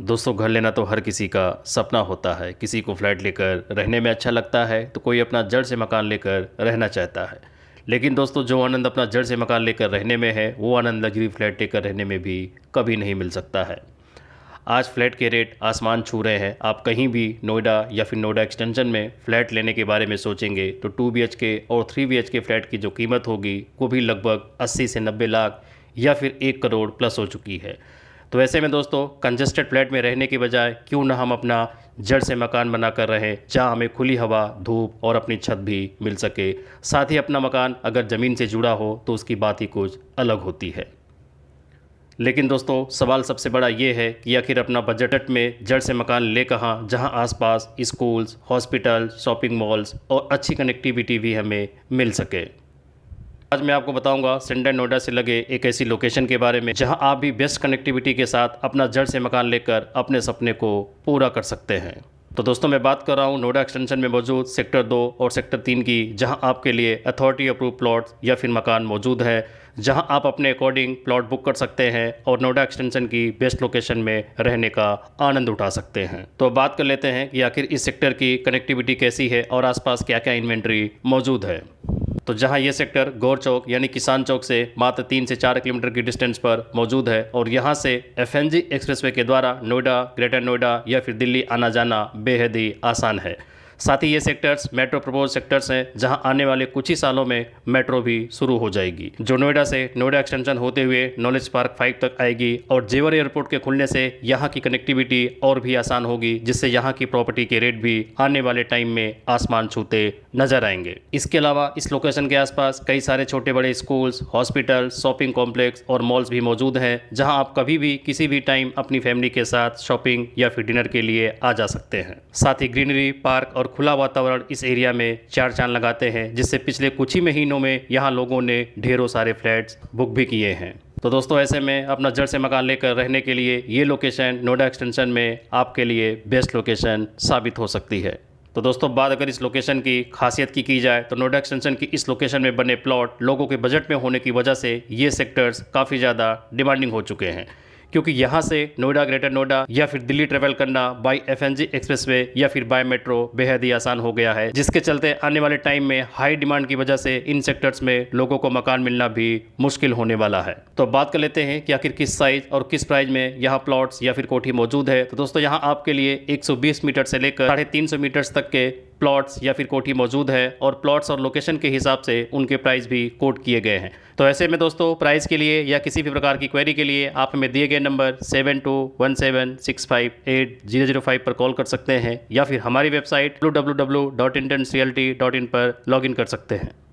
दोस्तों, घर लेना तो हर किसी का सपना होता है। किसी को फ्लैट लेकर रहने में अच्छा लगता है तो कोई अपना जड़ से मकान लेकर रहना चाहता है। लेकिन दोस्तों, जो आनंद अपना जड़ से मकान लेकर रहने में है वो आनंद लग्जरी फ्लैट लेकर रहने में भी कभी नहीं मिल सकता है। आज फ्लैट के रेट आसमान छू रहे हैं। आप कहीं भी नोएडा या फिर नोएडा एक्सटेंशन में फ्लैट लेने के बारे में सोचेंगे तो 2 BHK और 3 BHK फ्लैट की जो कीमत होगी वो भी लगभग 80 से 90 लाख या फिर 1 करोड़ प्लस हो चुकी है। तो ऐसे में दोस्तों, कंजस्टेड फ्लैट में रहने की बजाय क्यों ना हम अपना जड़ से मकान बना कर रहें, जहां हमें खुली हवा, धूप और अपनी छत भी मिल सके। साथ ही अपना मकान अगर ज़मीन से जुड़ा हो तो उसकी बात ही कुछ अलग होती है। लेकिन दोस्तों, सवाल सबसे बड़ा ये है कि आखिर अपना बजट में जड़ से मकान ले कहाँ, जहां आसपास स्कूल्स, हॉस्पिटल, शॉपिंग मॉल्स और अच्छी कनेक्टिविटी भी हमें मिल सके। आज मैं आपको बताऊंगा सेंट्रल नोएडा से लगे एक ऐसी लोकेशन के बारे में जहां आप भी बेस्ट कनेक्टिविटी के साथ अपना जड़ से मकान लेकर अपने सपने को पूरा कर सकते हैं। तो दोस्तों, मैं बात कर रहा हूं नोएडा एक्सटेंशन में मौजूद सेक्टर 2 और सेक्टर 3 की, जहां आपके लिए अथॉरिटी अप्रूव प्लॉट्स या फिर मकान मौजूद है, जहां आप अपने अकॉर्डिंग प्लॉट बुक कर सकते हैं और नोएडा एक्सटेंशन की बेस्ट लोकेशन में रहने का आनंद उठा सकते हैं। तो बात कर लेते हैं कि आखिर इस सेक्टर की कनेक्टिविटी कैसी है और आसपास क्या क्या इन्वेंट्री मौजूद है। तो जहां ये सेक्टर गौर चौक यानी किसान चौक से मात्र 3 से 4 किलोमीटर की डिस्टेंस पर मौजूद है और यहां से FNG एक्सप्रेसवे के द्वारा नोएडा, ग्रेटर नोएडा या फिर दिल्ली आना जाना बेहद ही आसान है। साथ ही ये सेक्टर्स मेट्रो प्रपोज सेक्टर्स हैं, जहां आने वाले कुछ ही सालों में मेट्रो भी शुरू हो जाएगी, जो नोएडा से नोएडा एक्सटेंशन होते हुए नॉलेज पार्क 5 तक आएगी। और जेवर एयरपोर्ट के खुलने से यहाँ की कनेक्टिविटी और भी आसान होगी, जिससे यहाँ की प्रॉपर्टी के रेट भी आने वाले टाइम में आसमान छूते नजर आएंगे। इसके अलावा इस लोकेशन के आसपास कई सारे छोटे बड़े स्कूल्स, हॉस्पिटल, शॉपिंग कॉम्प्लेक्स और मॉल्स भी मौजूद हैं, जहाँ आप कभी भी किसी भी टाइम अपनी फैमिली के साथ शॉपिंग या फिर डिनर के लिए आ जा सकते हैं। साथ ही ग्रीनरी, पार्क और खुला वातावरण इस एरिया में चार चांद लगाते हैं, जिससे पिछले कुछ ही महीनों में यहाँ लोगों ने ढेरों सारे फ्लैट्स बुक भी किए हैं। तो दोस्तों, ऐसे में अपना जड़ से मकान लेकर रहने के लिए ये लोकेशन नोएडा एक्सटेंशन में आपके लिए बेस्ट लोकेशन साबित हो सकती है। तो दोस्तों, बात अगर इस लोकेशन की खासियत की जाए तो नोएडा एक्सटेंशन की इस लोकेशन में बने प्लॉट लोगों के बजट में होने की वजह से ये सेक्टर्स काफ़ी ज़्यादा डिमांडिंग हो चुके हैं, क्योंकि यहाँ से नोएडा, ग्रेटर नोएडा या फिर दिल्ली ट्रेवल करना बाय FNG एक्सप्रेसवे या फिर बाय मेट्रो बेहद ही आसान हो गया है, जिसके चलते आने वाले टाइम में हाई डिमांड की वजह से इन सेक्टर्स में लोगों को मकान मिलना भी मुश्किल होने वाला है। तो बात कर लेते हैं कि आखिर किस साइज और किस प्राइस में यहाँ प्लॉट्स या फिर कोठी मौजूद है। तो दोस्तों, यहाँ आपके लिए 120 मीटर से लेकर 350 मीटर्स तक के प्लॉट्स या फिर कोठी मौजूद है और प्लॉट्स और लोकेशन के हिसाब से उनके प्राइस भी कोट किए गए हैं। तो ऐसे में दोस्तों, प्राइस के लिए या किसी भी प्रकार की क्वेरी के लिए आप हमें दिए गए नंबर 7217658005 पर कॉल कर सकते हैं या फिर हमारी वेबसाइट www.intenserealty.in पर लॉगिन कर सकते हैं।